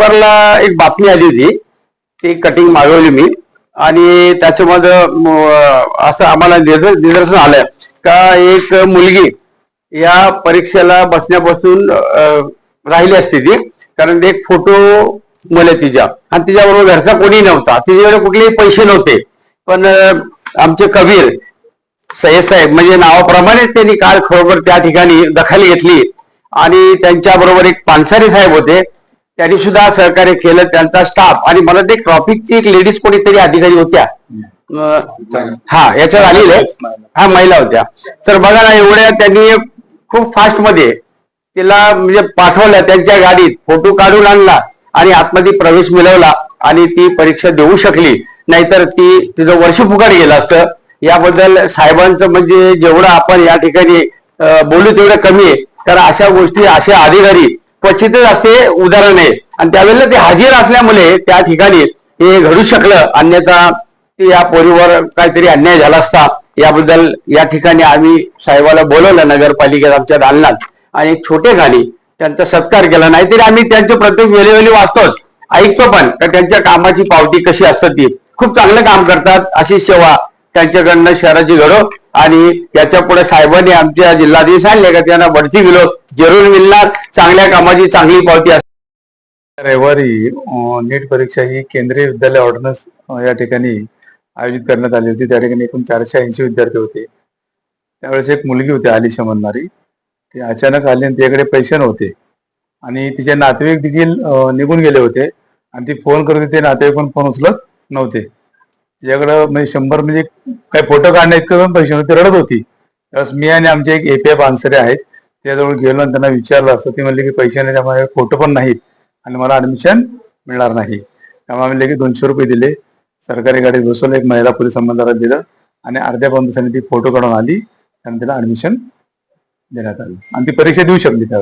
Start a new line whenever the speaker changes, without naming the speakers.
पेपरला एक बातमी आली होती, ती कटिंग मागवली मी आणि त्याच्यामध्ये असं आम्हाला निदर्शन आलं का एक मुलगी या परीक्षेला बसण्यापासून राहिली असते ती, कारण एक फोटो मला तिच्या आणि तिच्याबरोबर घरचा कोणी नव्हता, तिच्याकडे कुठलेही पैसे नव्हते. पण आमचे कबीर सय्यद साहेब म्हणजे नावाप्रमाणे त्यांनी काल खरोखर त्या ठिकाणी दखल घेतली आणि त्यांच्या बरोबर एक पानसारे साहेब होते, त्यांनी सुद्धा सहकार्य केलं, त्यांचा स्टाफ आणि मला ते ट्रॉफिकची एक लेडीज कोणीतरी अधिकारी होत्या, हा याच्यात आलेले, हा महिला होत्या. तर बघा ना, एवढ्या त्यांनी खूप फास्ट मध्ये तिला म्हणजे पाठवलं, त्यांच्या गाडीत फोटो काढून आणला आणि आतमध्ये प्रवेश मिळवला आणि ती परीक्षा देऊ शकली. नाहीतर तिचं वर्ष फुकट गेलं असतं. याबद्दल साहेबांचं म्हणजे जेवढं आपण या ठिकाणी बोलू तेवढं कमी आहे, कारण अशा गोष्टी असे अधिकारी क्वचितच असे उदाहरण आहे आणि त्यावेळेला ते हजर असल्यामुळे त्या ठिकाणी हे घडू शकलं, अन्यथा या पोरीवर काहीतरी अन्याय झाला असता. याबद्दल या ठिकाणी आम्ही साहेबाला बोलवलं नगरपालिकेत आमच्या दालनात आणि छोटे खाली त्यांचा सत्कार केला. नाहीतरी आम्ही त्यांचे प्रत्येक वेळोवेळी वाचतोच, ऐकतो पण का त्यांच्या कामाची पावती कशी असतात. ती खूप चांगलं काम करतात, अशी सेवा त्यांच्याकडनं शहराची घडो आणि याच्या पुढे साहेबांनी आमच्या जिल्हाधिकारी सांगले का त्यांना बढती विरोध जरूर मिळणार, चांगल्या कामाची चांगली पावती असते.
रविवारी नीट परीक्षा ही केंद्रीय विद्यालय ऑर्डिनन्स या ठिकाणी आयोजित करण्यात आली होती. त्या ठिकाणी एकूण 480 विद्यार्थी होते. त्यावेळेस एक मुलगी होती आलिशा म्हणणारी, ती अचानक आली आणि तिच्याकडे पैसे नव्हते आणि तिचे नातेवाईक देखील निघून गेले होते आणि ती फोन करत होते, नातेवाईक पण फोन उचलत नव्हते. तिच्याकडं म्हणजे 100 म्हणजे काही फोटो काढण्या इतकं पण पैसे नव्हते, रडत होती. त्यावेळेस मी आणि आमचे एक APF आन्सरे आहेत, त्याजवळ गेलो आणि त्यांना विचारलं असतं. ती म्हणली की पैसे नाही, त्यामुळे फोटो पण नाहीत आणि मला ऍडमिशन मिळणार नाही. त्यामुळे आम्ही लगेच 200 रुपये दिले, सरकारी गाडीत बसवलं, एक महिला पोलीस संबंधाला दिलं आणि अर्ध्या पाऊण तासाने ती फोटो काढून आली आणि तिला ऍडमिशन देण्यात आलं आणि ती परीक्षा देऊ शकली त्यावेळी.